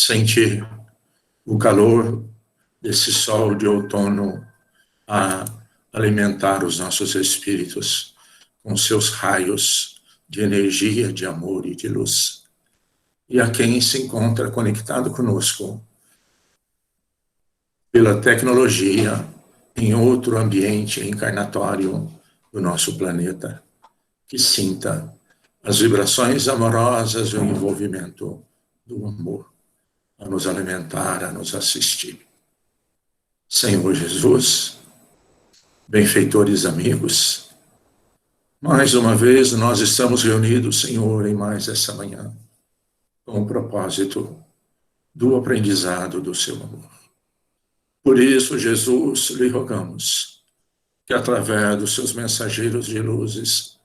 sentir o calor desse sol de outono a alimentar os nossos espíritos com seus raios de energia, de amor e de luz. E a quem se encontra conectado conosco pela tecnologia em outro ambiente encarnatório do nosso planeta, que sinta as vibrações amorosas e o envolvimento do amor a nos alimentar, a nos assistir. Senhor Jesus, benfeitores amigos, mais uma vez nós estamos reunidos, Senhor, em mais essa manhã, com o propósito do aprendizado do seu amor. Por isso, Jesus, lhe rogamos que através dos seus mensageiros de luzes,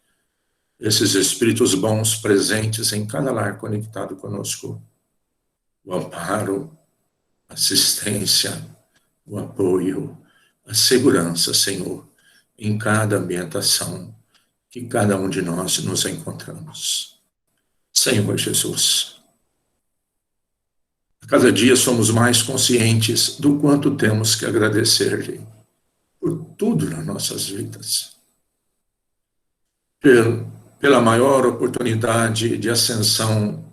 esses espíritos bons presentes em cada lar conectado conosco, o amparo, a assistência, o apoio, a segurança, Senhor, em cada ambientação que cada um de nós nos encontramos. Senhor Jesus, a cada dia somos mais conscientes do quanto temos que agradecer-lhe por tudo nas nossas vidas, pela maior oportunidade de ascensão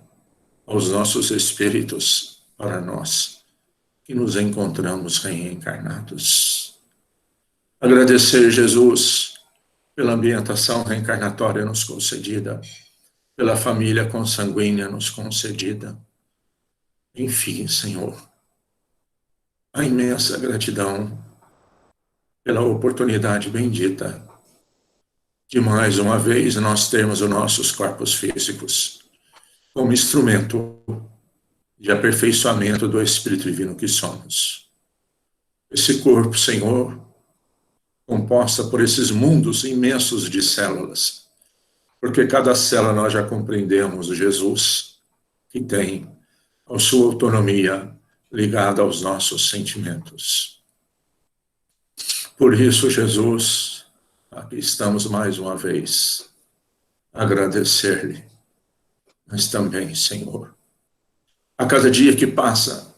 aos nossos espíritos para nós, que nos encontramos reencarnados. Agradecer, Jesus, pela ambientação reencarnatória nos concedida, pela família consanguínea nos concedida. Enfim, Senhor, a imensa gratidão pela oportunidade bendita de mais uma vez nós termos os nossos corpos físicos como instrumento de aperfeiçoamento do Espírito Divino que somos. Esse corpo, Senhor, composta por esses mundos imensos de células, porque cada célula nós já compreendemos Jesus, que tem a sua autonomia ligada aos nossos sentimentos. Por isso, Jesus, aqui estamos mais uma vez a agradecer-lhe, mas também, Senhor, a cada dia que passa,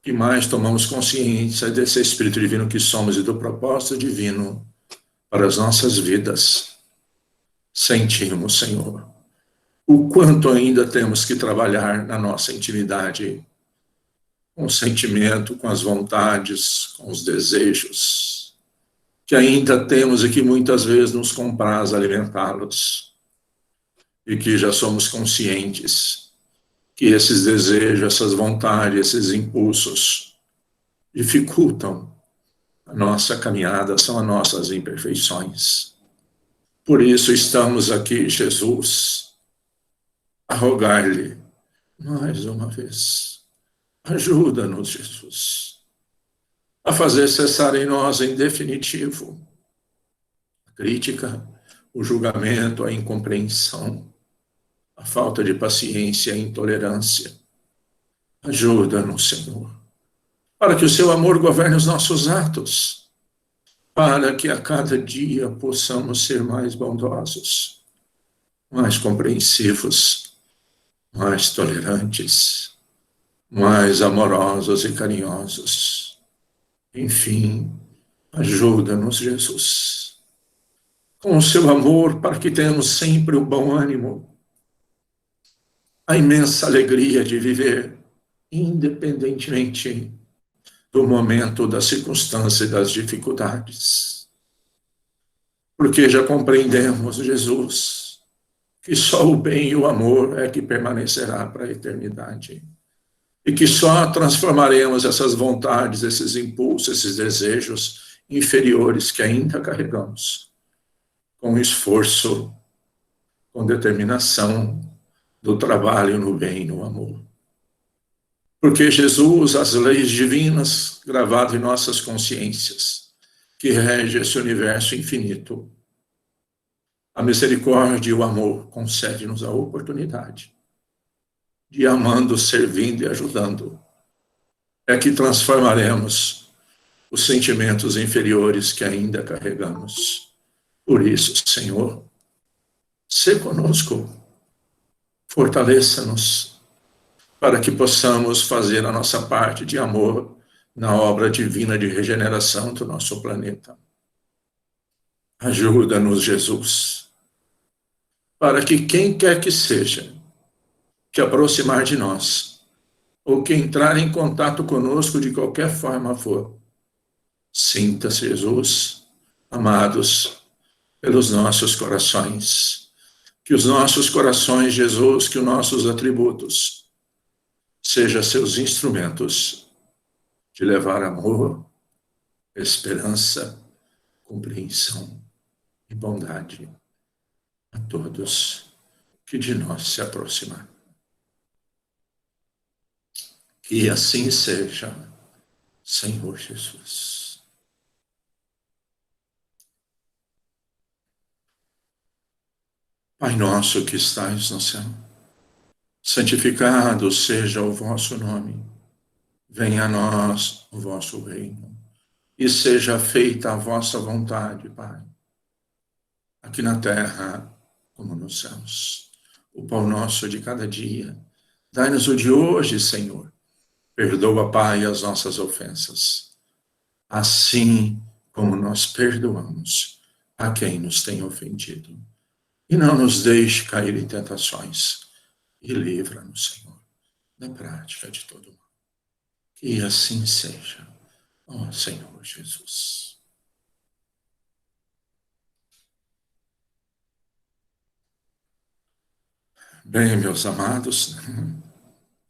que mais tomamos consciência desse Espírito Divino que somos e do propósito divino para as nossas vidas, sentimos, Senhor, o quanto ainda temos que trabalhar na nossa intimidade, com o sentimento, com as vontades, com os desejos, que ainda temos e que muitas vezes nos compraz alimentá-los, e que já somos conscientes que esses desejos, essas vontades, esses impulsos dificultam a nossa caminhada, são as nossas imperfeições. Por isso estamos aqui, Jesus, a rogar-lhe mais uma vez. Ajuda-nos, Jesus, a fazer cessar em nós, em definitivo, a crítica, o julgamento, a incompreensão, a falta de paciência, a intolerância. Ajuda-nos, Senhor, para que o seu amor governe os nossos atos, para que a cada dia possamos ser mais bondosos, mais compreensivos, mais tolerantes, mais amorosos e carinhosos. Enfim, ajuda-nos, Jesus, com o seu amor, para que tenhamos sempre o bom ânimo, a imensa alegria de viver, independentemente do momento, da circunstância e das dificuldades. Porque já compreendemos, Jesus, que só o bem e o amor é que permanecerá para a eternidade. E que só transformaremos essas vontades, esses impulsos, esses desejos inferiores que ainda carregamos, com esforço, com determinação, do trabalho no bem e no amor. Porque Jesus, as leis divinas gravadas em nossas consciências, que rege esse universo infinito, a misericórdia e o amor concede-nos a oportunidade de amando, servindo e ajudando, é que transformaremos os sentimentos inferiores que ainda carregamos. Por isso, Senhor, sê conosco, fortaleça-nos, para que possamos fazer a nossa parte de amor na obra divina de regeneração do nosso planeta. Ajuda-nos, Jesus, para que quem quer que seja que aproximar de nós, ou que entrar em contato conosco de qualquer forma for, sinta-se, Jesus, amados pelos nossos corações. Que os nossos corações, Jesus, que os nossos atributos sejam seus instrumentos de levar amor, esperança, compreensão e bondade a todos que de nós se aproximar. Que assim seja, Senhor Jesus. Pai nosso que estais no céu, santificado seja o vosso nome. Venha a nós o vosso reino. E seja feita a vossa vontade, Pai, aqui na terra como nos céus. O pão nosso de cada dia, dai-nos o de hoje, Senhor. Perdoa, Pai, as nossas ofensas, assim como nós perdoamos a quem nos tem ofendido. E não nos deixe cair em tentações, e livra-nos, Senhor, da prática de todo mal. Que assim seja, ó Senhor Jesus. Bem, meus amados,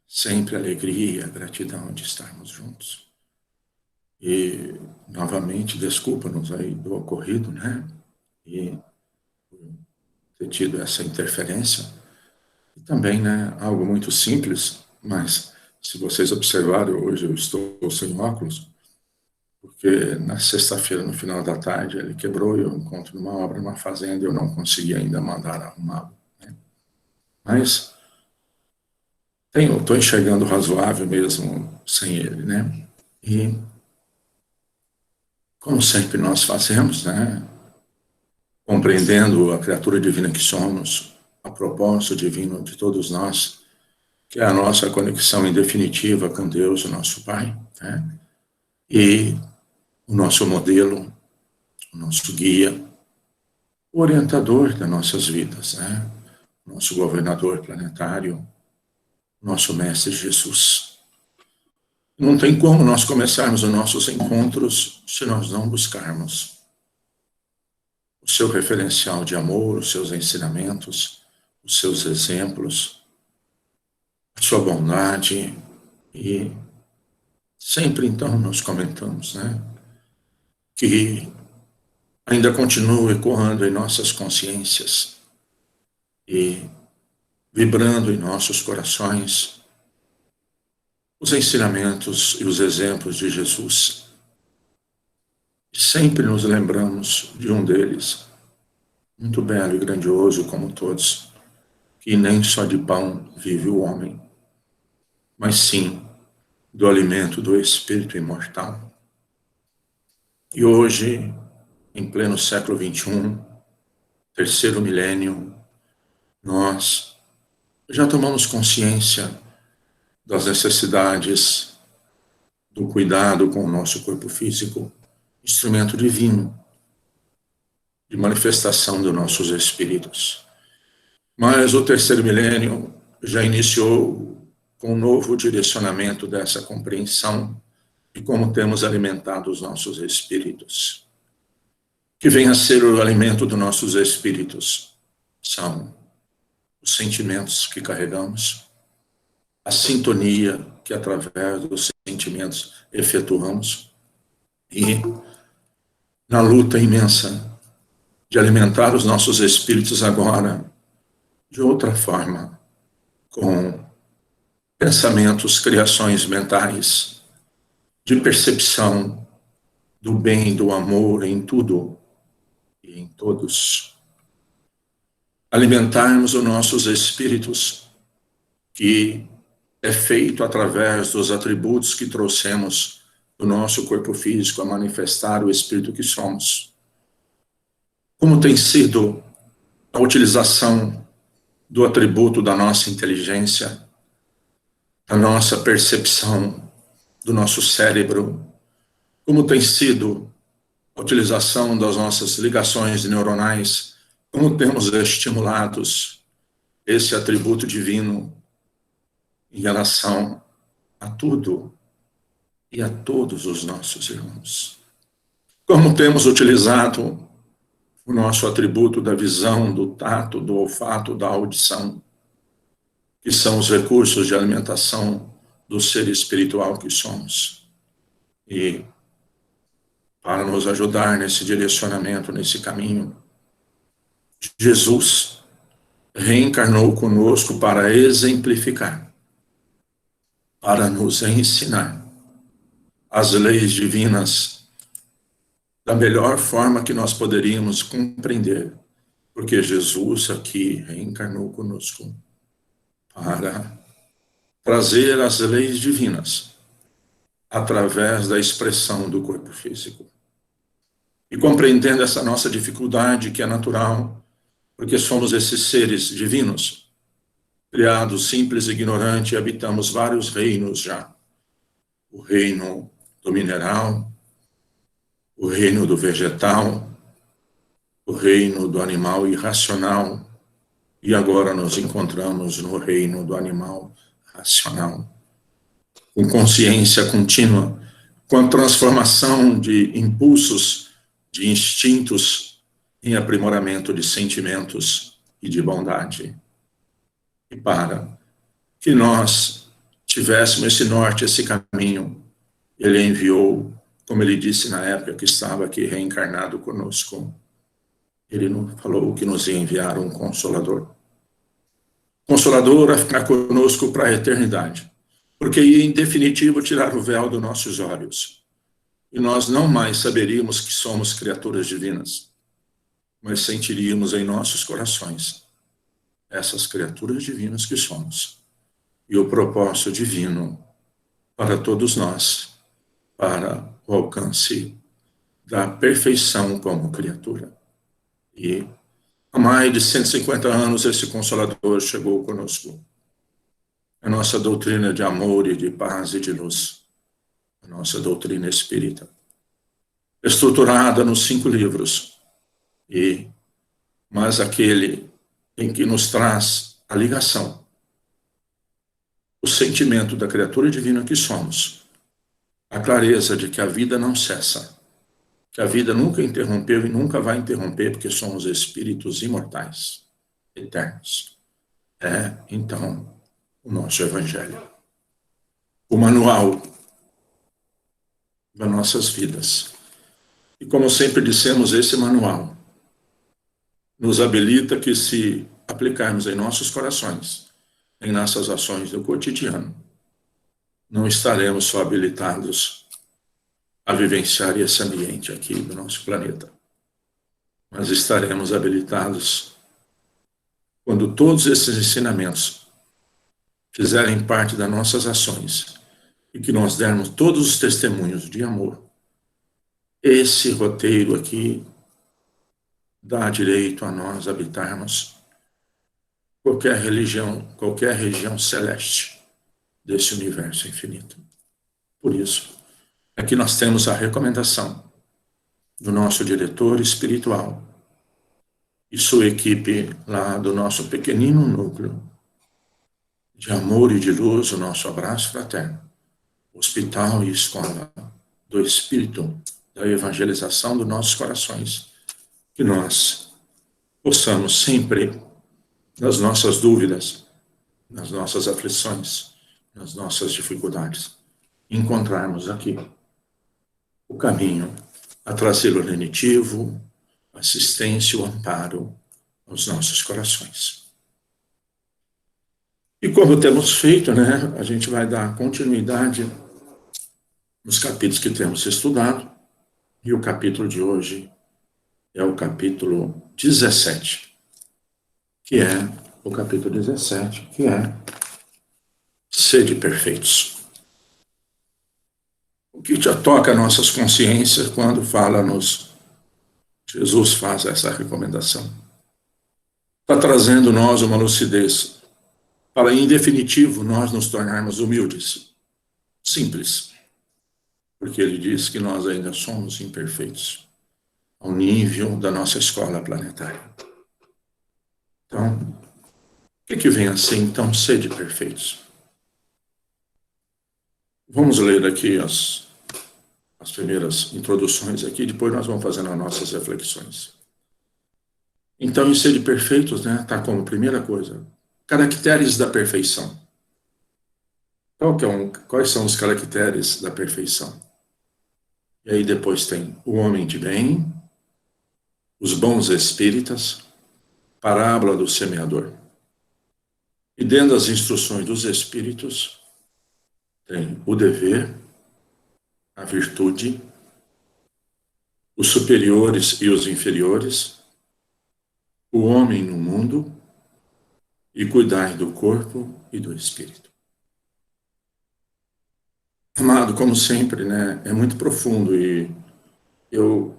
sempre alegria, gratidão de estarmos juntos. E, novamente, desculpa-nos aí do ocorrido, né? E ter tido essa interferência. E também, né, algo muito simples, mas se vocês observarem, hoje eu estou sem óculos, porque na sexta-feira, no final da tarde, ele quebrou e eu encontro numa obra, numa fazenda, e eu não consegui ainda mandar arrumá-lo. Né? Mas estou enxergando razoável mesmo sem ele, né? E, como sempre nós fazemos, né? Compreendendo a criatura divina que somos, a propósito divino de todos nós, que é a nossa conexão em definitiva com Deus, o nosso Pai, né? E o nosso modelo, o nosso guia, o orientador das nossas vidas, né? Nosso governador planetário, nosso Mestre Jesus. Não tem como nós começarmos os nossos encontros se nós não buscarmos o seu referencial de amor, os seus ensinamentos, os seus exemplos, a sua bondade, e sempre então nós comentamos, né, que ainda continua ecoando em nossas consciências e vibrando em nossos corações os ensinamentos e os exemplos de Jesus. E sempre nos lembramos de um deles, muito belo e grandioso como todos, que nem só de pão vive o homem, mas sim do alimento do Espírito imortal. E hoje, em pleno século XXI, terceiro milênio, nós já tomamos consciência das necessidades do cuidado com o nosso corpo físico, instrumento divino de manifestação dos nossos espíritos. Mas o terceiro milênio já iniciou com um novo direcionamento dessa compreensão de como temos alimentado os nossos espíritos. Que venha a ser o alimento dos nossos espíritos são os sentimentos que carregamos, a sintonia que através dos sentimentos efetuamos e na luta imensa de alimentar os nossos espíritos agora de outra forma, com pensamentos, criações mentais, de percepção do bem, do amor em tudo e em todos. Alimentarmos os nossos espíritos, que é feito através dos atributos que trouxemos do nosso corpo físico a manifestar o espírito que somos. Como tem sido a utilização do atributo da nossa inteligência a nossa percepção do nosso cérebro, como tem sido a utilização das nossas ligações neuronais, como temos estimulados esse atributo divino em relação a tudo e a todos os nossos irmãos. Como temos utilizado o nosso atributo da visão, do tato, do olfato, da audição, que são os recursos de alimentação do ser espiritual que somos. E para nos ajudar nesse direcionamento, nesse caminho, Jesus reencarnou conosco para exemplificar, para nos ensinar as leis divinas da melhor forma que nós poderíamos compreender, porque Jesus aqui reencarnou conosco para trazer as leis divinas através da expressão do corpo físico. E compreendendo essa nossa dificuldade, que é natural, porque somos esses seres divinos, criados simples e ignorantes, e habitamos vários reinos já. O reino do mineral, o reino do vegetal, o reino do animal irracional, e agora nos encontramos no reino do animal racional, com consciência contínua, com a transformação de impulsos, de instintos, em aprimoramento de sentimentos e de bondade. E para que nós tivéssemos esse norte, esse caminho, ele enviou, como ele disse na época que estava aqui reencarnado conosco, ele falou que nos ia enviar um Consolador. Consolador a ficar conosco para a eternidade, porque ia em definitivo tirar o véu dos nossos olhos. E nós não mais saberíamos que somos criaturas divinas, mas sentiríamos em nossos corações essas criaturas divinas que somos. E o propósito divino para todos nós, para o alcance da perfeição como criatura. E há mais de 150 anos esse Consolador chegou conosco. A nossa doutrina de amor e de paz e de luz, a nossa doutrina espírita, estruturada nos 5 livros, mas aquele em que nos traz a ligação, o sentimento da criatura divina que somos, a clareza de que a vida não cessa, que a vida nunca interrompeu e nunca vai interromper, porque somos espíritos imortais, eternos. É, então, o nosso Evangelho, o manual das nossas vidas. E como sempre dissemos, esse manual nos habilita que, se aplicarmos em nossos corações, em nossas ações do cotidiano, não estaremos só habilitados a vivenciar esse ambiente aqui do nosso planeta, mas estaremos habilitados quando todos esses ensinamentos fizerem parte das nossas ações e que nós dermos todos os testemunhos de amor. Esse roteiro aqui dá direito a nós habitarmos qualquer religião, qualquer região celeste desse universo infinito. Por isso, aqui nós temos a recomendação do nosso diretor espiritual e sua equipe lá do nosso pequenino núcleo de amor e de luz, o nosso abraço fraterno, hospital e escola do Espírito, da evangelização dos nossos corações, que nós possamos sempre, nas nossas dúvidas, nas nossas aflições, nas nossas dificuldades, encontrarmos aqui o caminho a trazer o lenitivo, a assistência, o amparo aos nossos corações. E como temos feito, a gente vai dar continuidade nos capítulos que temos estudado, e o capítulo de hoje é o capítulo 17, que é o capítulo 17, que é Sede perfeitos. O que já toca nossas consciências quando Jesus faz essa recomendação. Está trazendo nós uma lucidez para, em definitivo, nós nos tornarmos humildes, simples, porque ele diz que nós ainda somos imperfeitos, ao nível da nossa escola planetária. Então, o que vem assim? Então, sede perfeitos. Vamos ler aqui as primeiras introduções aqui, depois nós vamos fazendo as nossas reflexões. Então, em sede perfeitos, né, tá como primeira coisa, caracteres da perfeição. Quais são os caracteres da perfeição? E aí depois tem o homem de bem, os bons espíritas, parábola do semeador. E dentro das instruções dos espíritos, tem o dever, a virtude, os superiores e os inferiores, o homem no mundo e cuidar do corpo e do espírito. Amado, como sempre, né, é muito profundo e eu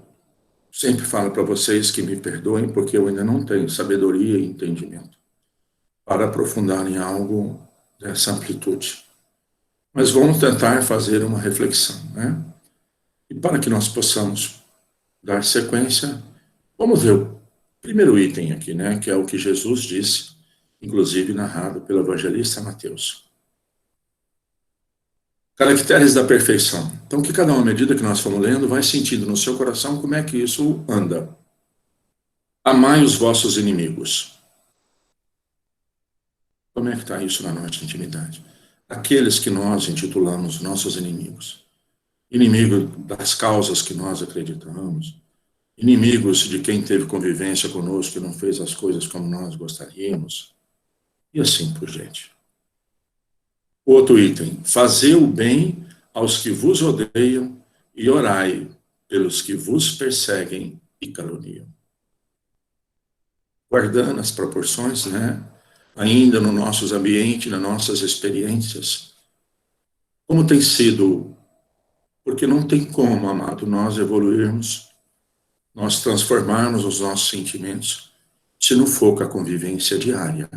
sempre falo para vocês que me perdoem porque eu ainda não tenho sabedoria e entendimento para aprofundar em algo dessa amplitude. Mas vamos tentar fazer uma reflexão, né? E para que nós possamos dar sequência, vamos ver o primeiro item aqui, né? Que é o que Jesus disse, inclusive narrado pelo evangelista Mateus. Caracteres da perfeição. Então, que cada uma, à medida que nós formos lendo, vai sentindo no seu coração como é que isso anda. Amai os vossos inimigos. Como é que está isso na nossa intimidade? Aqueles que nós intitulamos nossos inimigos. Inimigo das causas que nós acreditamos. Inimigos de quem teve convivência conosco e não fez as coisas como nós gostaríamos. E assim por diante. Outro item. Fazer o bem aos que vos odeiam e orai pelos que vos perseguem e caluniam. Guardando as proporções, né? Ainda no nossos ambientes, nas nossas experiências. Como tem sido, porque não tem como, amado, nós evoluirmos, nós transformarmos os nossos sentimentos, se não for com a convivência diária,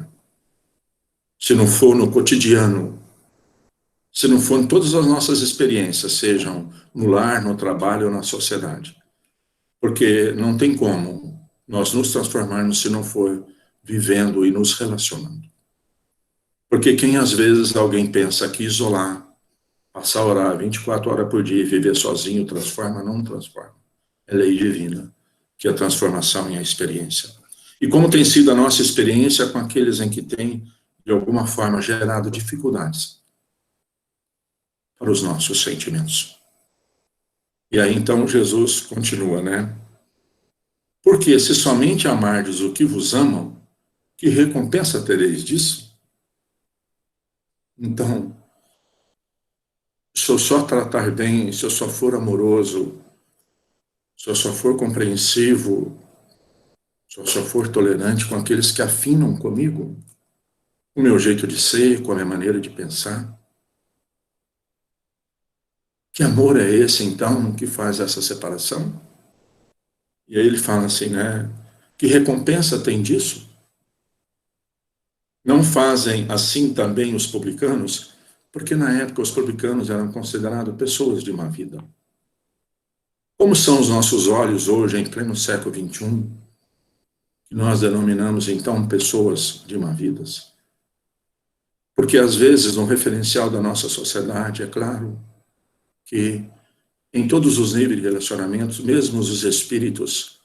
se não for no cotidiano, se não for em todas as nossas experiências, sejam no lar, no trabalho ou na sociedade. Porque não tem como nós nos transformarmos se não for vivendo e nos relacionando. Porque quem às vezes alguém pensa que isolar, passar a orar 24 horas por dia e viver sozinho transforma, não transforma. É lei divina, que é a transformação e a experiência. E como tem sido a nossa experiência com aqueles em que tem, de alguma forma, gerado dificuldades para os nossos sentimentos. E aí então Jesus continua, né? Porque se somente amardes o que vos amam, que recompensa tereis disso? Então, se eu só tratar bem, se eu só for amoroso, se eu só for compreensivo, se eu só for tolerante com aqueles que afinam comigo, com o meu jeito de ser, com a minha maneira de pensar, que amor é esse, então, que faz essa separação? E aí ele fala assim, né? Que recompensa tem disso? Não fazem assim também os publicanos? Porque na época os publicanos eram considerados pessoas de má vida. Como são os nossos olhos hoje, em pleno século XXI, que nós denominamos então pessoas de má vidas? Porque às vezes, no referencial da nossa sociedade, é claro que em todos os níveis de relacionamentos, mesmo os espíritos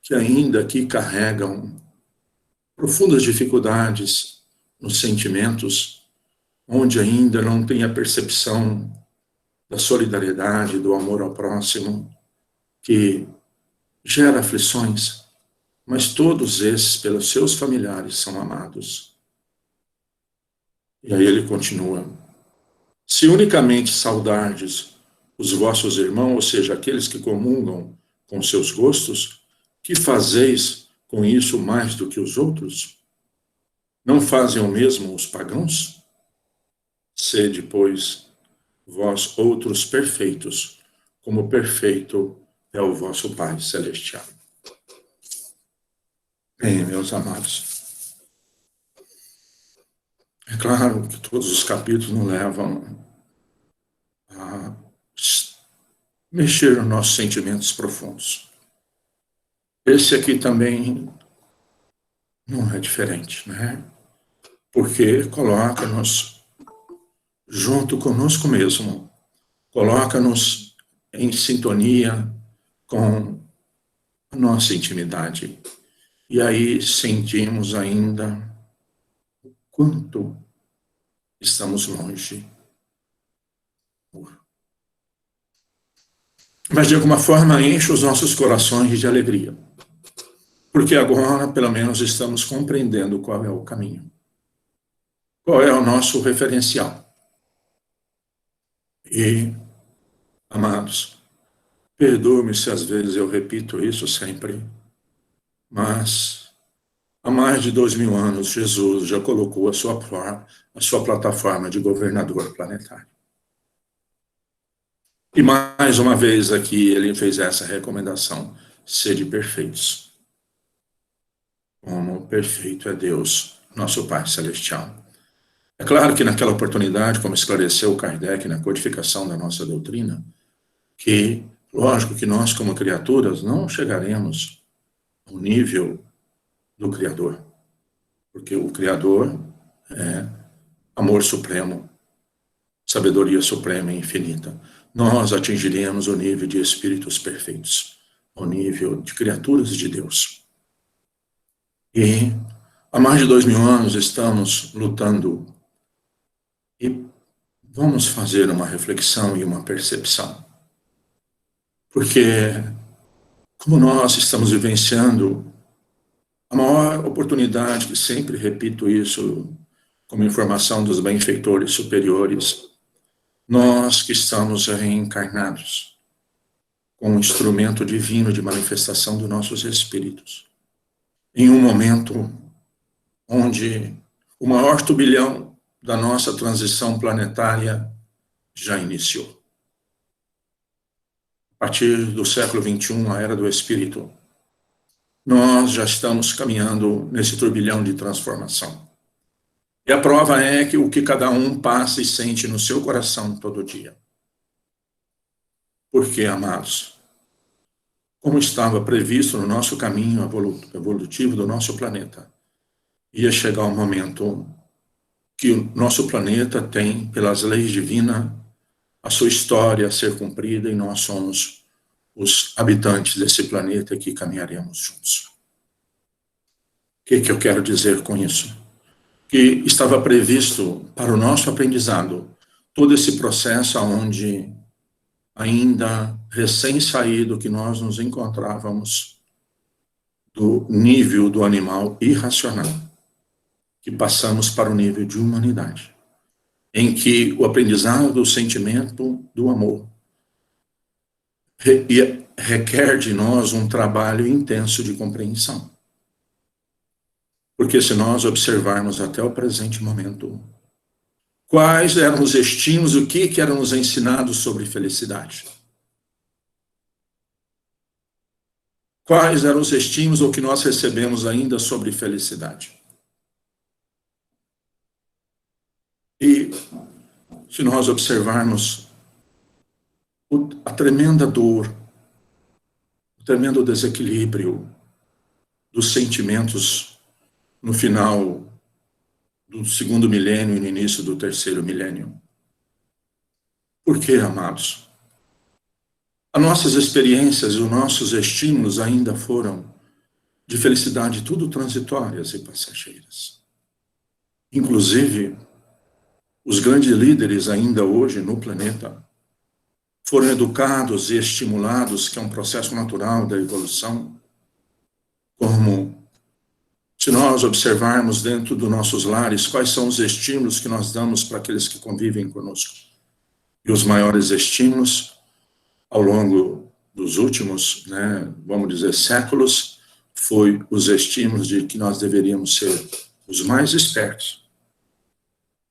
que ainda aqui carregam profundas dificuldades nos sentimentos, onde ainda não tem a percepção da solidariedade, do amor ao próximo, que gera aflições, mas todos esses, pelos seus familiares, são amados. E aí ele continua: se unicamente saudardes os vossos irmãos, ou seja, aqueles que comungam com seus gostos, que fazeis com isso mais do que os outros? Não fazem o mesmo os pagãos? Sede, pois, vós outros perfeitos, como perfeito é o vosso Pai Celestial. Bem, meus amados, É claro que todos os capítulos nos levam a mexer nos nossos sentimentos profundos. Esse aqui também não é diferente, né? Porque coloca-nos junto conosco mesmo, coloca-nos em sintonia com a nossa intimidade. E aí sentimos ainda quanto estamos longe. Mas de alguma forma enche os nossos corações de alegria. Porque agora, pelo menos, estamos compreendendo qual é o caminho. Qual é o nosso referencial. E, amados, perdoe-me se às vezes eu repito isso sempre, mas há mais de 2000 anos Jesus já colocou a sua plataforma de governador planetário. E mais uma vez aqui ele fez essa recomendação: sede perfeitos, como perfeito é Deus, nosso Pai Celestial. É claro que naquela oportunidade, como esclareceu Kardec na codificação da nossa doutrina, que, lógico que nós como criaturas não chegaremos ao nível do Criador, porque o Criador é amor supremo, sabedoria suprema e infinita. Nós atingiremos o nível de espíritos perfeitos, o nível de criaturas de Deus. E há mais de 2000 anos estamos lutando e vamos fazer uma reflexão e uma percepção. Porque, como nós estamos vivenciando a maior oportunidade, que sempre repito isso como informação dos benfeitores superiores, nós que estamos reencarnados, com um instrumento divino de manifestação dos nossos espíritos, em um momento onde o maior turbilhão da nossa transição planetária já iniciou. A partir do século XXI, a era do Espírito, nós já estamos caminhando nesse turbilhão de transformação. E a prova é que o que cada um passa e sente no seu coração todo dia. Porque, amados, como estava previsto no nosso caminho evolutivo do nosso planeta, ia chegar um momento que o nosso planeta tem, pelas leis divinas, a sua história a ser cumprida e nós somos os habitantes desse planeta que caminharemos juntos. O que eu quero dizer com isso? Que estava previsto para o nosso aprendizado todo esse processo onde ainda recém-saído que nós nos encontrávamos do nível do animal irracional, que passamos para o nível de humanidade, em que o aprendizado do sentimento do amor requer de nós um trabalho intenso de compreensão. Porque se nós observarmos até o presente momento, quais eram os estímulos, o que eram nos ensinados sobre felicidade? Quais eram os estímulos ou que nós recebemos ainda sobre felicidade? E se nós observarmos a tremenda dor, o tremendo desequilíbrio dos sentimentos no final do segundo milênio e no início do terceiro milênio. Por quê, amados? As nossas experiências e os nossos estímulos ainda foram de felicidade tudo transitórias e passageiras. Inclusive, os grandes líderes ainda hoje no planeta foram educados e estimulados, que é um processo natural da evolução, como se nós observarmos dentro dos nossos lares quais são os estímulos que nós damos para aqueles que convivem conosco. E os maiores estímulos, ao longo dos últimos, vamos dizer, séculos, foi os estímulos de que nós deveríamos ser os mais espertos,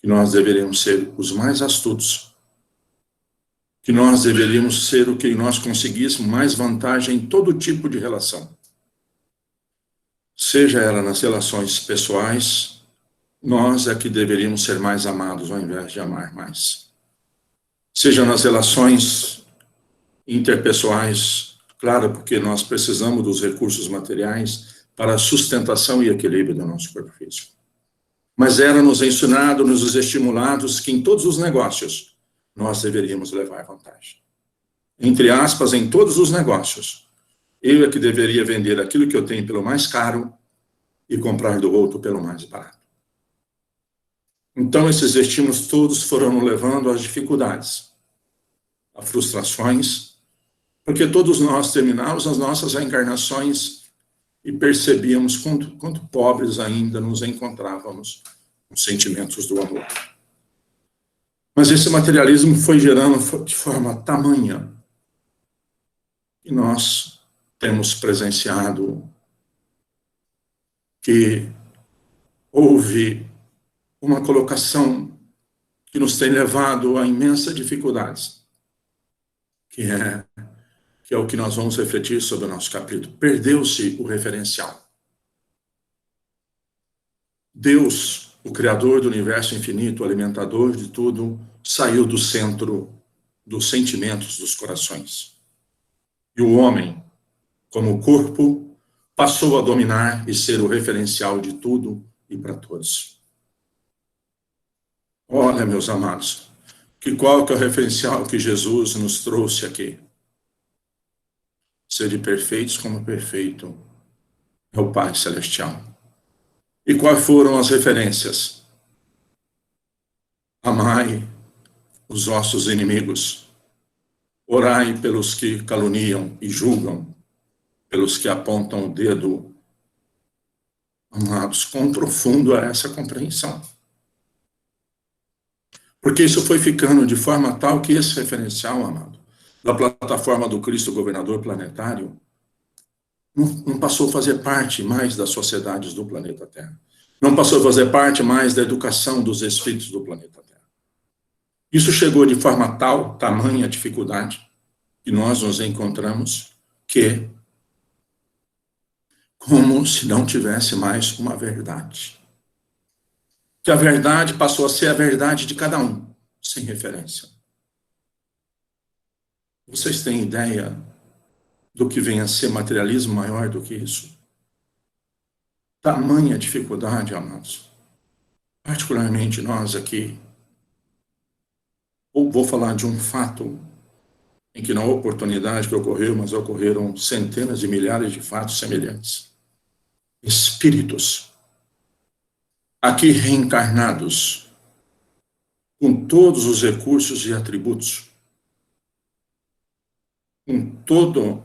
que nós deveríamos ser os mais astutos, que nós deveríamos ser o que nós conseguíssemos mais vantagem em todo tipo de relação. Seja ela nas relações pessoais, nós é que deveríamos ser mais amados ao invés de amar mais. Seja nas relações interpessoais, claro, porque nós precisamos dos recursos materiais para a sustentação e equilíbrio do nosso corpo físico. Mas era-nos ensinado, nos estimulados, que em todos os negócios nós deveríamos levar vantagem. Entre aspas, em todos os negócios, eu é que deveria vender aquilo que eu tenho pelo mais caro e comprar do outro pelo mais barato. Então, esses estímulos todos foram nos levando às dificuldades, a frustrações, porque todos nós terminamos as nossas reencarnações e percebíamos quanto pobres ainda nos encontrávamos com sentimentos do amor. Mas esse materialismo foi gerando de forma tamanha e nós temos presenciado que houve uma colocação que nos tem levado a imensas dificuldades, que é o que nós vamos refletir sobre o nosso capítulo. Perdeu-se o referencial. Deus, o Criador do universo infinito, o alimentador de tudo, saiu do centro dos sentimentos dos corações. E o homem, como corpo, passou a dominar e ser o referencial de tudo e para todos. Olha, meus amados, qual que é o referencial que Jesus nos trouxe aqui? Sede perfeitos como perfeito é o Pai Celestial. E quais foram as referências? Amai os vossos inimigos, orai pelos que caluniam e julgam, pelos que apontam o dedo. Amados, quão profundo é essa compreensão? Porque isso foi ficando de forma tal que esse referencial, amado, da plataforma do Cristo governador planetário, não passou a fazer parte mais das sociedades do planeta Terra. Não passou a fazer parte mais da educação dos espíritos do planeta Terra. Isso chegou de forma tal, tamanha dificuldade, que nós nos encontramos, que como se não tivesse mais uma verdade. Que a verdade passou a ser a verdade de cada um, sem referência. Vocês têm ideia do que vem a ser materialismo maior do que isso? Tamanha dificuldade, amados. Particularmente nós aqui, ou vou falar de um fato em que na oportunidade que ocorreu, mas ocorreram centenas de milhares de fatos semelhantes. Espíritos aqui reencarnados, com todos os recursos e atributos, com toda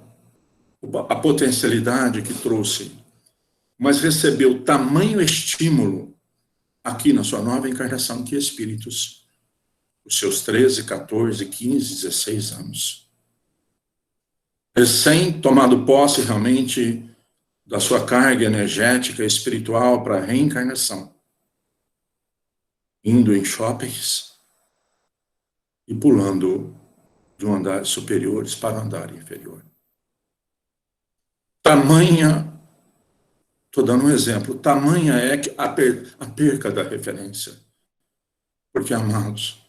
a potencialidade que trouxe, mas recebeu tamanho estímulo aqui na sua nova encarnação, que espíritos, os seus 13, 14, 15, 16 anos, recém tomado posse realmente da sua carga energética e espiritual para a reencarnação, indo em shoppings e pulando de um andar superiores para o andar inferior. Tamanha, estou dando um exemplo, tamanha é a perca da referência. Porque, amados,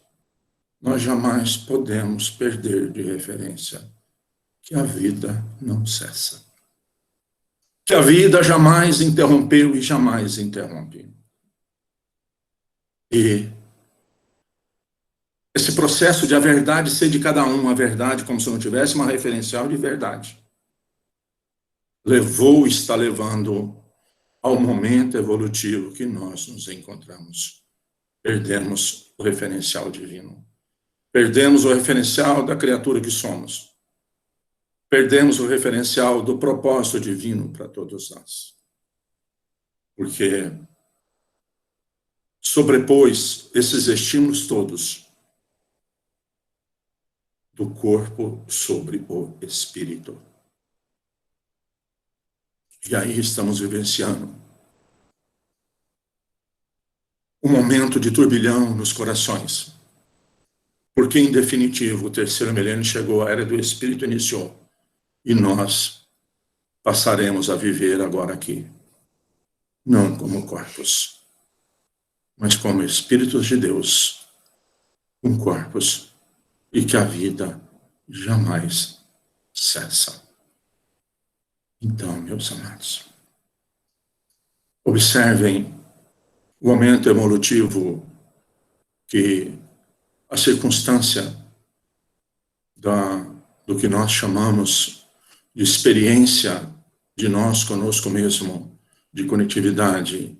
nós jamais podemos perder de referência que a vida não cessa. Que a vida jamais interrompeu e jamais interrompe. E esse processo de a verdade ser de cada um, a verdade como se não tivesse uma referencial de verdade, levou e está levando ao momento evolutivo que nós nos encontramos. Perdemos o referencial divino. Perdemos o referencial da criatura que somos. Perdemos o referencial do propósito divino para todos nós. Porque sobrepôs esses estímulos todos do corpo sobre o espírito. E aí estamos vivenciando um momento de turbilhão nos corações. Porque, em definitivo, o terceiro milênio chegou, a era do Espírito iniciou. E nós passaremos a viver agora aqui. Não como corpos, mas como espíritos de Deus, com corpos, e que a vida jamais cessa. Então, meus amados, observem o momento evolutivo que a circunstância do que nós chamamos de experiência de nós conosco mesmo, de conectividade,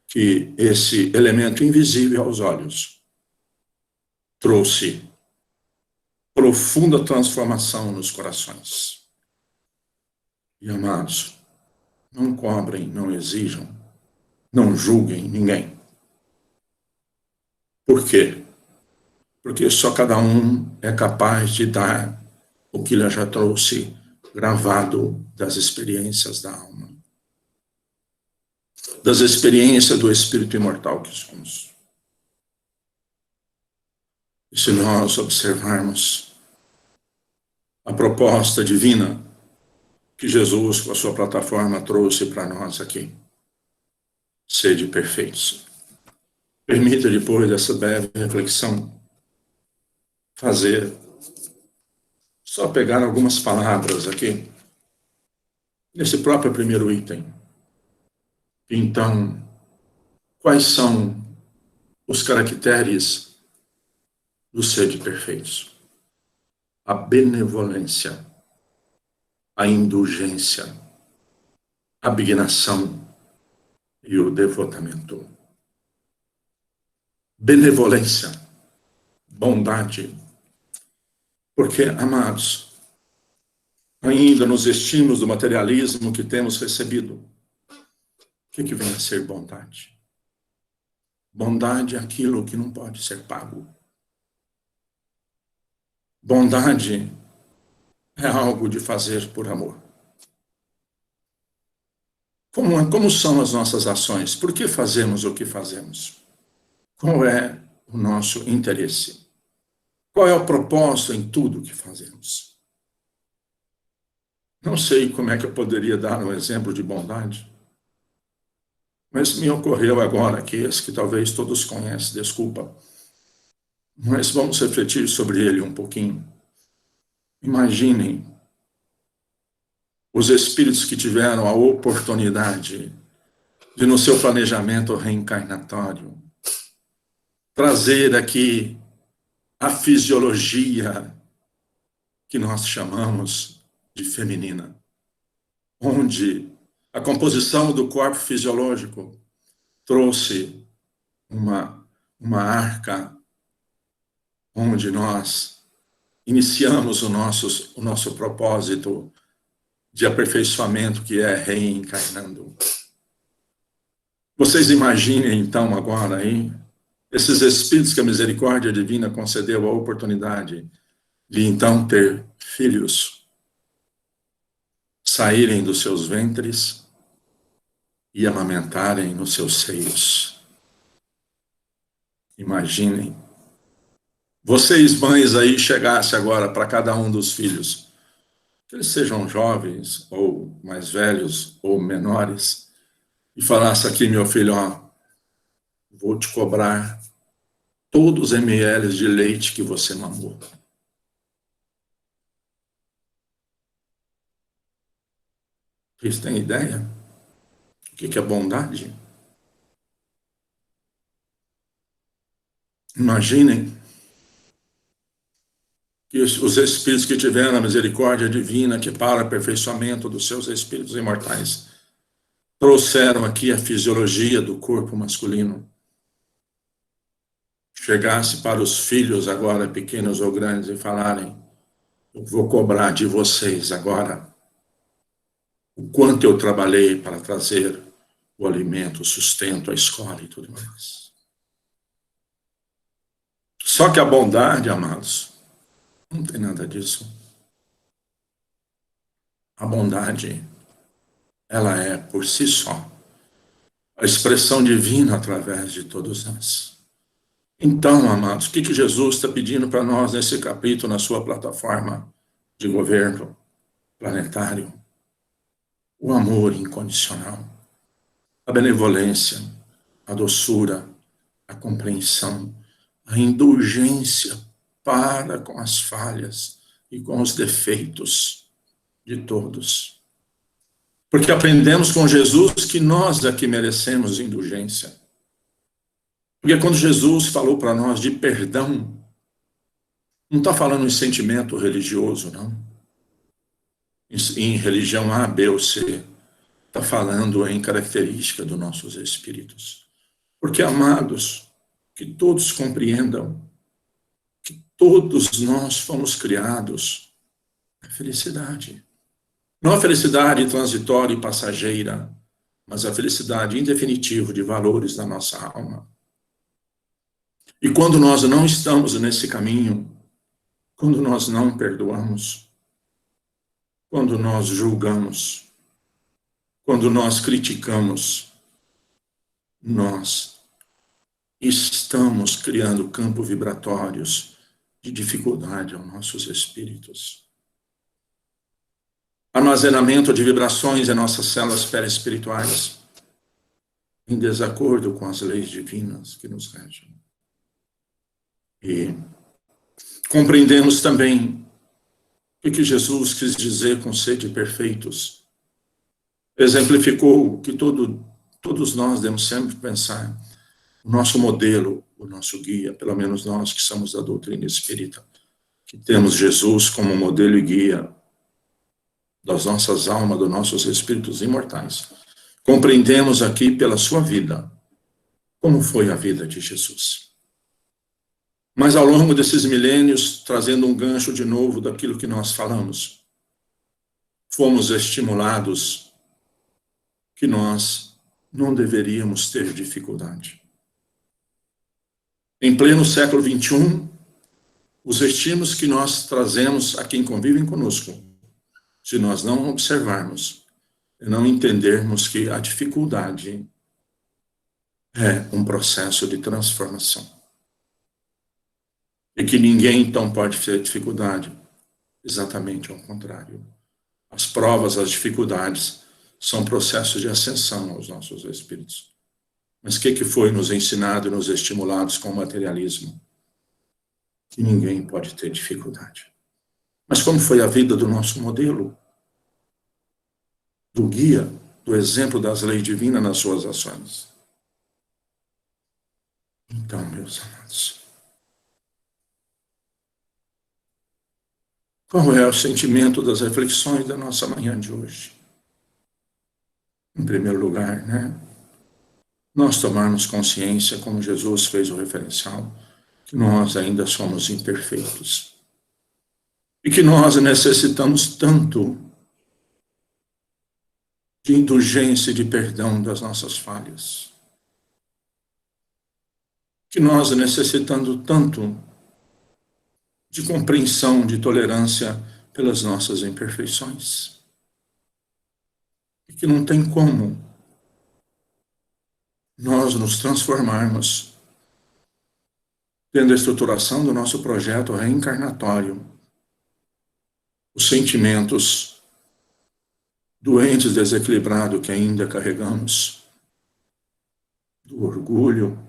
que esse elemento invisível aos olhos trouxe profunda transformação nos corações. E amados, não cobrem, não exijam, não julguem ninguém. Por quê? Porque só cada um é capaz de dar o que ele já trouxe gravado das experiências da alma, das experiências do espírito imortal que somos. E se nós observarmos a proposta divina que Jesus, com a sua plataforma, trouxe para nós aqui, sede perfeitos. Permita, depois dessa breve reflexão, só pegar algumas palavras aqui, nesse próprio primeiro item. Então, quais são os caracteres do sede perfeitos? A benevolência, a indulgência, a abnegação e o devotamento. Benevolência, bondade, porque, amados, ainda nos estímulos do materialismo que temos recebido, o que vem a ser bondade? Bondade é aquilo que não pode ser pago. Bondade é algo de fazer por amor. Como são as nossas ações? Por que fazemos o que fazemos? Qual é o nosso interesse? Qual é o propósito em tudo que fazemos? Não sei como é que eu poderia dar um exemplo de bondade, mas me ocorreu agora que esse que talvez todos conhecem, desculpa, mas vamos refletir sobre ele um pouquinho. Imaginem os espíritos que tiveram a oportunidade de, no seu planejamento reencarnatório, trazer aqui a fisiologia que nós chamamos de feminina, onde a composição do corpo fisiológico trouxe uma arca onde nós iniciamos o nosso propósito de aperfeiçoamento, que é reencarnando. Vocês imaginem, então, agora, hein? Esses espíritos que a misericórdia divina concedeu a oportunidade de, então, ter filhos, saírem dos seus ventres e amamentarem nos seus seios. Imaginem. Vocês, mães, aí, chegassem agora para cada um dos filhos, que eles sejam jovens, ou mais velhos, ou menores, e falasse aqui, meu filho, ó, vou te cobrar todos os ml de leite que você mamou. Vocês têm ideia? O que é bondade? Imaginem que os espíritos que tiveram a misericórdia divina, que para o aperfeiçoamento dos seus espíritos imortais, trouxeram aqui a fisiologia do corpo masculino. Chegasse para os filhos agora, pequenos ou grandes, e falarem, eu vou cobrar de vocês agora o quanto eu trabalhei para trazer o alimento, o sustento, a escola e tudo mais. Só que a bondade, amados, não tem nada disso. A bondade, ela é, por si só, a expressão divina através de todos nós. Então, amados, o que Jesus está pedindo para nós nesse capítulo, na sua plataforma de governo planetário? O amor incondicional, a benevolência, a doçura, a compreensão, a indulgência para com as falhas e com os defeitos de todos. Porque aprendemos com Jesus que nós aqui merecemos indulgência. Porque quando Jesus falou para nós de perdão, não está falando em sentimento religioso, não. Em religião A, B ou C. Está falando em característica dos nossos espíritos. Porque, amados, que todos compreendam que todos nós fomos criados à felicidade. Não a felicidade transitória e passageira, mas a felicidade em definitivo de valores da nossa alma. E quando nós não estamos nesse caminho, quando nós não perdoamos, quando nós julgamos, quando nós criticamos, nós estamos criando campos vibratórios de dificuldade aos nossos espíritos. Armazenamento de vibrações em nossas células perispirituais, em desacordo com as leis divinas que nos regem. E compreendemos também o que Jesus quis dizer com sede perfeitos. Exemplificou que todos nós devemos sempre pensar o nosso modelo, o nosso guia, pelo menos nós que somos da doutrina espírita, que temos Jesus como modelo e guia das nossas almas, dos nossos espíritos imortais. Compreendemos aqui pela sua vida, como foi a vida de Jesus. Mas ao longo desses milênios, trazendo um gancho de novo daquilo que nós falamos, fomos estimulados que nós não deveríamos ter dificuldade. Em pleno século XXI, os estímulos que nós trazemos a quem convivem conosco, se nós não observarmos e não entendermos que a dificuldade é um processo de transformação. E que ninguém, então, pode ter dificuldade. Exatamente ao contrário. As provas, as dificuldades, são processos de ascensão aos nossos espíritos. Mas o que foi nos ensinado e nos estimulados com o materialismo? Que ninguém pode ter dificuldade. Mas como foi a vida do nosso modelo? Do guia, do exemplo das leis divinas nas suas ações? Então, meus amados, qual é o sentimento das reflexões da nossa manhã de hoje? Em primeiro lugar, nós tomarmos consciência, como Jesus fez o referencial, que nós ainda somos imperfeitos. E que nós necessitamos tanto de indulgência e de perdão das nossas falhas. Que nós necessitamos tanto de compreensão, de tolerância pelas nossas imperfeições. E que não tem como nós nos transformarmos, tendo a estruturação do nosso projeto reencarnatório, os sentimentos doentes, desequilibrados que ainda carregamos, do orgulho,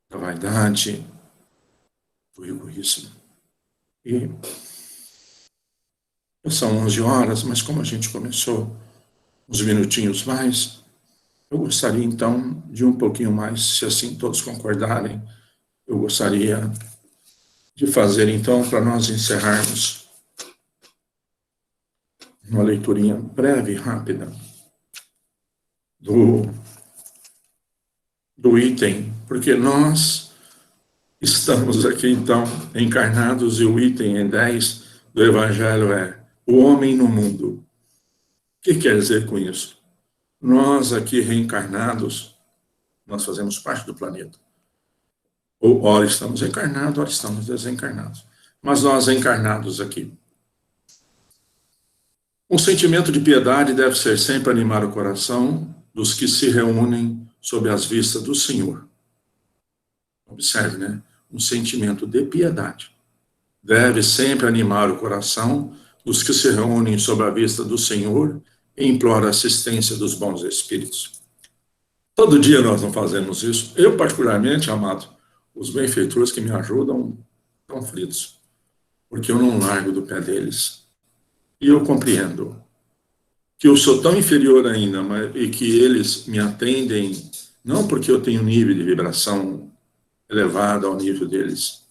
da vaidade, do egoísmo. E são 11 horas, mas como a gente começou uns minutinhos mais, eu gostaria então de um pouquinho mais, se assim todos concordarem, eu gostaria de fazer então, para nós encerrarmos, uma leiturinha breve e rápida do item, porque nós estamos aqui então encarnados e o item em 10 do Evangelho é o homem no mundo. O que quer dizer com isso? Nós aqui reencarnados, nós fazemos parte do planeta. Ou ora estamos encarnados, ora estamos desencarnados. Mas nós encarnados aqui. Um sentimento de piedade deve ser sempre animar o coração dos que se reúnem sob as vistas do Senhor. Observe, um sentimento de piedade deve sempre animar o coração dos que se reúnem sob a vista do Senhor e implora a assistência dos bons espíritos. Todo dia nós não fazemos isso. Eu, particularmente, amado, os benfeitores que me ajudam estão fritos, porque eu não largo do pé deles. E eu compreendo que eu sou tão inferior ainda, e que eles me atendem, não porque eu tenho um nível de vibração elevado ao nível deles,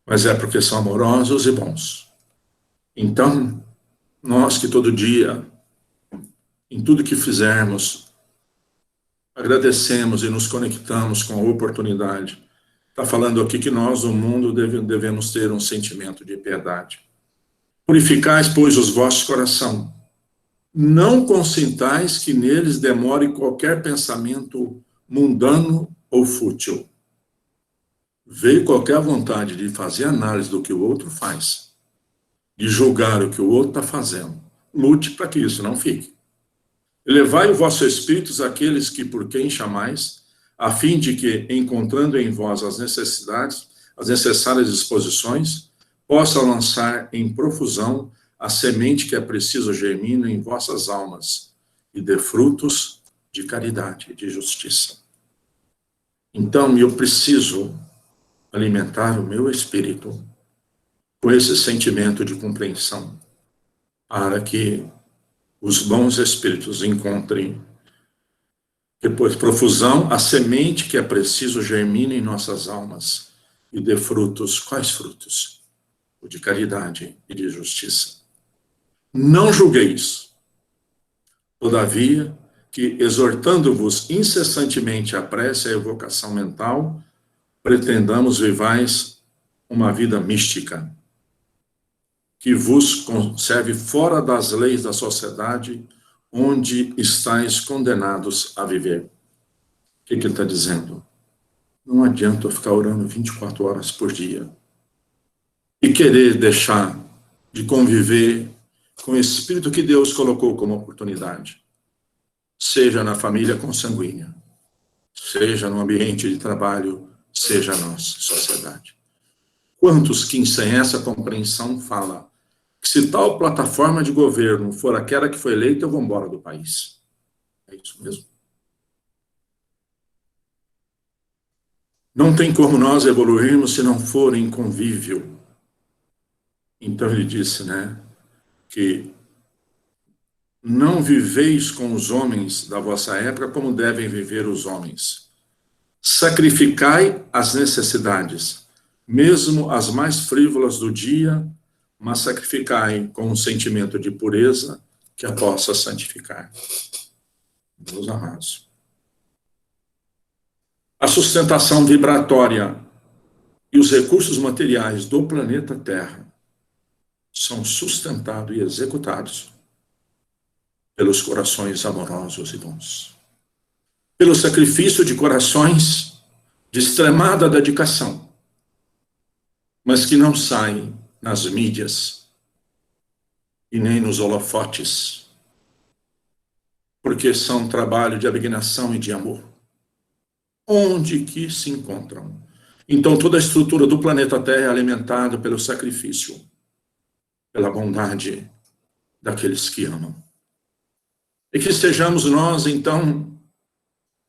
mas é porque são amorosos e bons. Então, nós que todo dia, em tudo que fizermos, agradecemos e nos conectamos com a oportunidade. Está falando aqui que nós, no mundo, devemos ter um sentimento de piedade. Purificais, pois, os vossos corações. Não consintais que neles demore qualquer pensamento mundano ou fútil. Veio qualquer vontade de fazer análise do que o outro faz, de julgar o que o outro está fazendo. Lute para que isso não fique. Elevai o vosso espíritos àqueles que por quem chamais, a fim de que, encontrando em vós as necessidades, as necessárias disposições, possam lançar em profusão a semente que é preciso germine em vossas almas e dê frutos de caridade e de justiça. Então, eu preciso alimentar o meu espírito com esse sentimento de compreensão, para que os bons espíritos encontrem, depois profusão, a semente que é preciso germine em nossas almas e dê frutos. Quais frutos? O de caridade e de justiça. Não julgueis, todavia, que exortando-vos incessantemente a prece e a evocação mental, pretendamos vivais uma vida mística, que vos conserve fora das leis da sociedade, onde estáis condenados a viver. O que ele está dizendo? Não adianta eu ficar orando 24 horas por dia e querer deixar de conviver com o espírito que Deus colocou como oportunidade, seja na família consanguínea, seja no ambiente de trabalho, seja na nossa sociedade. Quantos que sem essa compreensão falam que se tal plataforma de governo for aquela que foi eleita, eu vou embora do país. É isso mesmo. Não tem como nós evoluirmos se não for em convívio. Então ele disse, que não viveis com os homens da vossa época como devem viver os homens. Sacrificai as necessidades, mesmo as mais frívolas do dia, mas sacrificai com um sentimento de pureza que a possa santificar. Meus amados. A sustentação vibratória e os recursos materiais do planeta Terra são sustentados e executados pelos corações amorosos e bons. Pelo sacrifício de corações de extremada dedicação, mas que não saem nas mídias e nem nos holofotes, porque são trabalho de abnegação e de amor, onde que se encontram. Então toda a estrutura do planeta Terra é alimentada pelo sacrifício, pela bondade daqueles que amam. E que sejamos nós, então,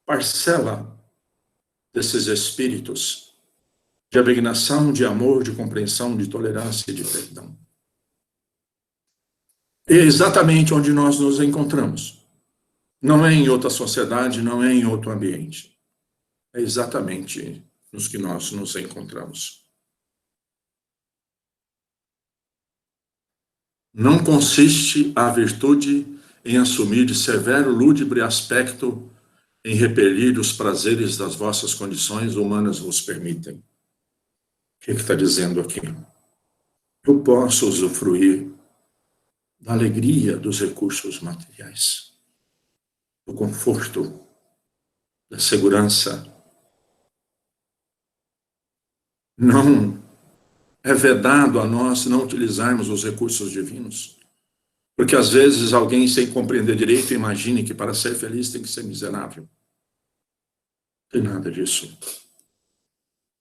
parcela desses espíritos de abnegação, de amor, de compreensão, de tolerância e de perdão. É exatamente onde nós nos encontramos. Não é em outra sociedade, não é em outro ambiente. É exatamente nos que nós nos encontramos. Não consiste a virtude em assumir de severo, lúgubre aspecto, em repelir os prazeres das vossas condições humanas vos permitem. O que está dizendo aqui? Eu posso usufruir da alegria dos recursos materiais, do conforto, da segurança. Não é vedado a nós não utilizarmos os recursos divinos, porque às vezes alguém, sem compreender direito, imagine que para ser feliz tem que ser miserável. Não tem nada disso.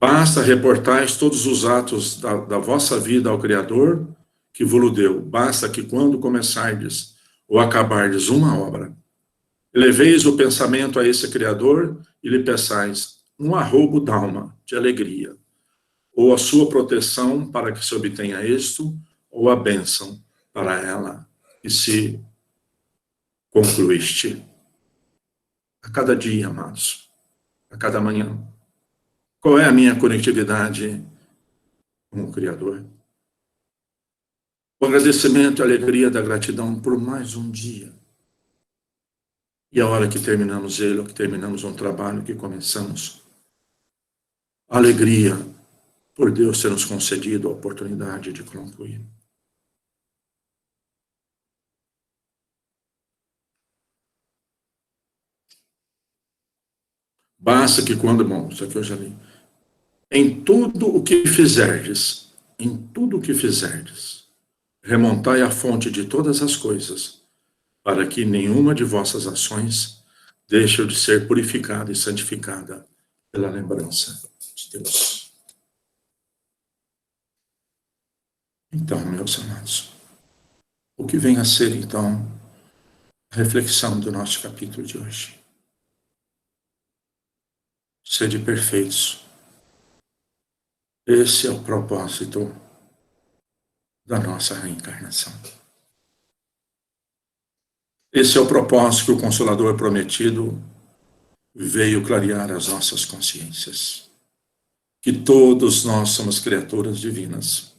Basta reportais todos os atos da vossa vida ao Criador que vos deu. Basta que quando começardes ou acabardes uma obra, Eleveis o pensamento a esse Criador e lhe peçais um arrobo d'alma, de alegria, ou a sua proteção para que se obtenha êxito, ou a bênção para ela que se concluíste. A cada dia, amados, a cada manhã. Qual é a minha conectividade com o Criador? O agradecimento e a alegria da gratidão por mais um dia. E a hora que terminamos ele, ou que terminamos um trabalho que começamos, a alegria por Deus ter nos concedido a oportunidade de concluir. Basta que quando, bom, isso aqui eu já li, em tudo o que fizerdes, remontai à fonte de todas as coisas, para que nenhuma de vossas ações deixe de ser purificada e santificada pela lembrança de Deus. Então, meus amados, o que vem a ser, então, a reflexão do nosso capítulo de hoje? Sede perfeitos. Esse é o propósito da nossa reencarnação. Esse é o propósito que o Consolador prometido veio clarear as nossas consciências. Que todos nós somos criaturas divinas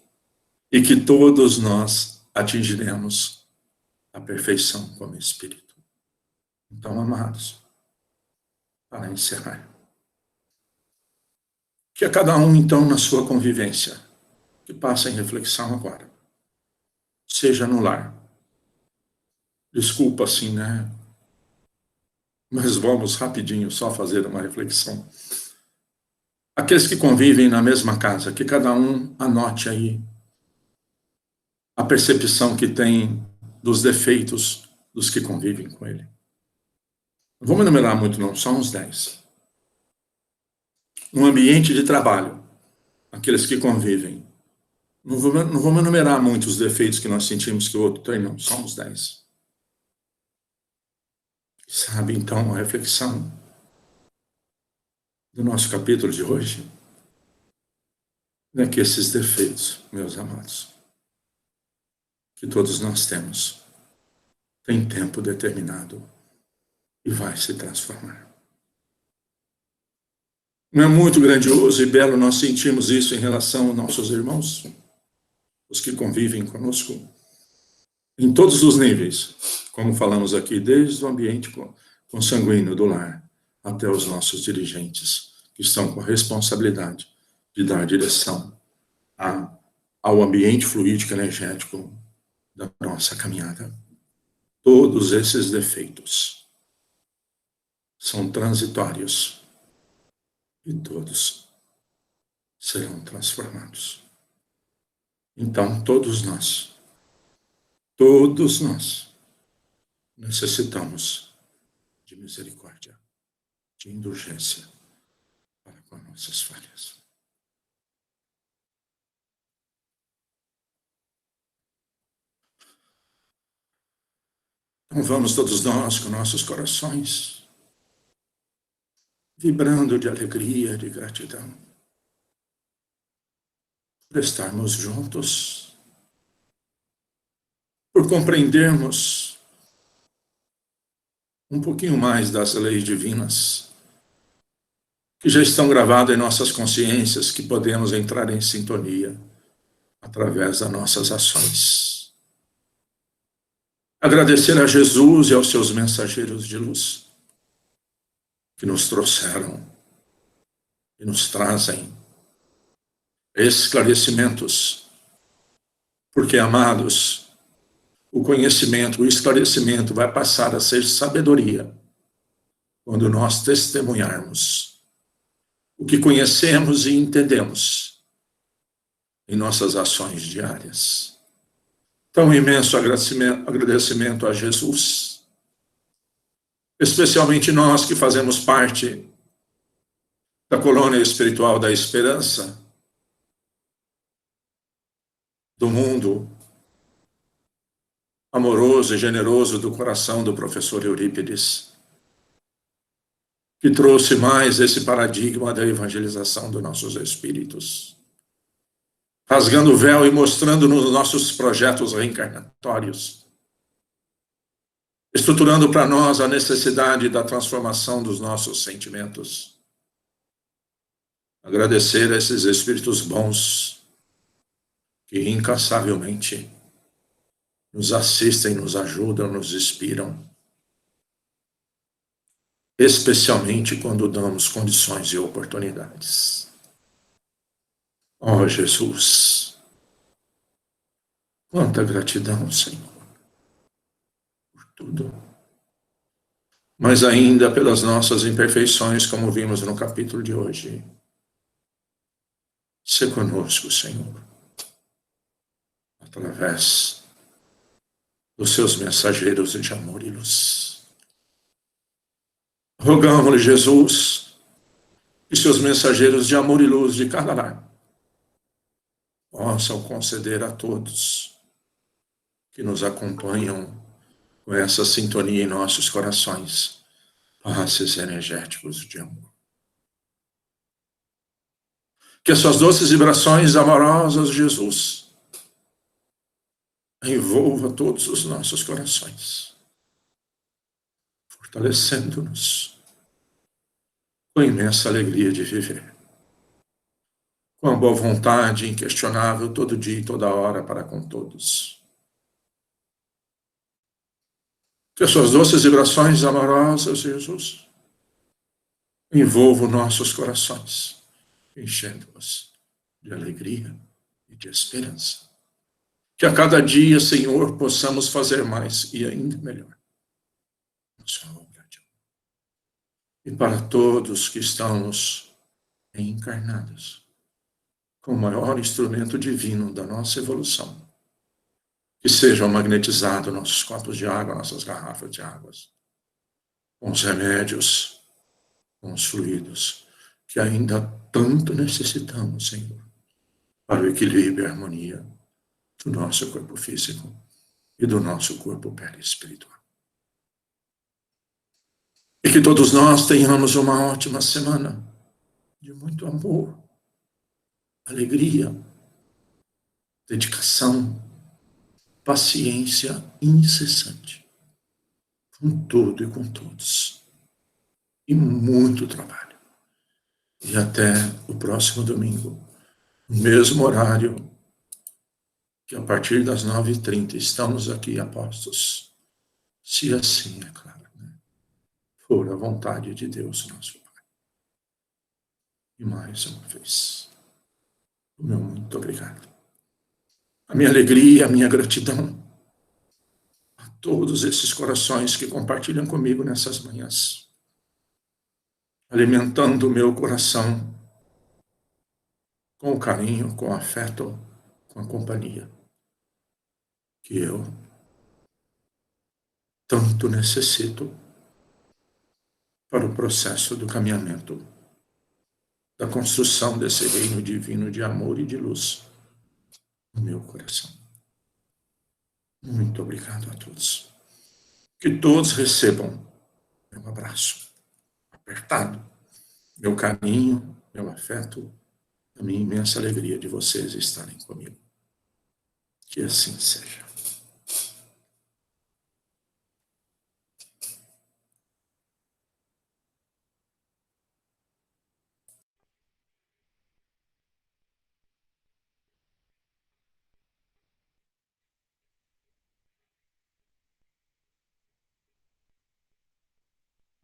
e que todos nós atingiremos a perfeição como espírito. Então, amados, para encerrar, que a cada um, então, na sua convivência, que passa em reflexão agora, seja no lar. Desculpa, assim, né? Mas vamos rapidinho só fazer uma reflexão. Aqueles que convivem na mesma casa, que cada um anote aí a percepção que tem dos defeitos dos que convivem com ele. Não vamos enumerar muito não, só uns 10. No ambiente de trabalho, aqueles que convivem. Não vamos enumerar muito os defeitos que nós sentimos que o outro tem, não, só uns 10. Sabe, então, a reflexão do nosso capítulo de hoje é que esses defeitos, meus amados, que todos nós temos, tem tempo determinado e vai se transformar. Não é muito grandioso e belo nós sentimos isso em relação aos nossos irmãos, os que convivem conosco, em todos os níveis, como falamos aqui, desde o ambiente consanguíneo do lar até os nossos dirigentes, que estão com a responsabilidade de dar direção ao ambiente fluídico energético da nossa caminhada. Todos esses defeitos são transitórios e todos serão transformados. Então, todos nós necessitamos de misericórdia, de indulgência para com as nossas falhas. Então vamos todos nós com nossos corações vibrando de alegria, de gratidão, por estarmos juntos, por compreendermos um pouquinho mais das leis divinas que já estão gravadas em nossas consciências, que podemos entrar em sintonia através das nossas ações. Agradecer a Jesus e aos seus mensageiros de luz que nos trouxeram e nos trazem esclarecimentos, porque, amados, o conhecimento, o esclarecimento vai passar a ser sabedoria quando nós testemunharmos o que conhecemos e entendemos em nossas ações diárias. Então, um imenso agradecimento a Jesus, especialmente nós que fazemos parte da colônia espiritual da esperança, do mundo amoroso e generoso do coração do professor Eurípides, que trouxe mais esse paradigma da evangelização dos nossos espíritos, rasgando o véu e mostrando-nos nossos projetos reencarnatórios, estruturando para nós a necessidade da transformação dos nossos sentimentos. Agradecer a esses espíritos bons que incansavelmente nos assistem, nos ajudam, nos inspiram, especialmente quando damos condições e oportunidades. Oh, Jesus, quanta gratidão, Senhor, por tudo. Mas ainda pelas nossas imperfeições, como vimos no capítulo de hoje. Se conosco, Senhor, através dos seus mensageiros de amor e luz. Rogamos-lhe, Jesus, que seus mensageiros de amor e luz de cada lar possam conceder a todos que nos acompanham com essa sintonia em nossos corações, passes energéticos de amor. Que as suas doces vibrações amorosas, Jesus, envolva todos os nossos corações, fortalecendo-nos com a imensa alegria de viver, com a boa vontade inquestionável todo dia e toda hora para com todos. Que as suas doces vibrações amorosas, Jesus, envolvam nossos corações, enchendo-os de alegria e de esperança. Que a cada dia, Senhor, possamos fazer mais e ainda melhor na sua obra. E para todos que estamos encarnados, com o maior instrumento divino da nossa evolução, que sejam magnetizados nossos copos de água, nossas garrafas de águas, com os remédios, com os fluidos, que ainda tanto necessitamos, Senhor, para o equilíbrio e a harmonia do nosso corpo físico e do nosso corpo perispiritual. E que todos nós tenhamos uma ótima semana de muito amor, alegria, dedicação, paciência incessante, com tudo e com todos, e muito trabalho. E até o próximo domingo, no mesmo horário, que a partir das 9h30 estamos aqui a postos, se assim, é claro, for a vontade de Deus, nosso Pai. E mais uma vez, o meu muito obrigado. A minha alegria, a minha gratidão a todos esses corações que compartilham comigo nessas manhãs, alimentando o meu coração com o carinho, com o afeto, com a companhia que eu tanto necessito para o processo do caminhamento, da construção desse reino divino de amor e de luz no meu coração. Muito obrigado a todos. Que todos recebam meu abraço apertado, meu carinho, meu afeto, a minha imensa alegria de vocês estarem comigo. Que assim seja.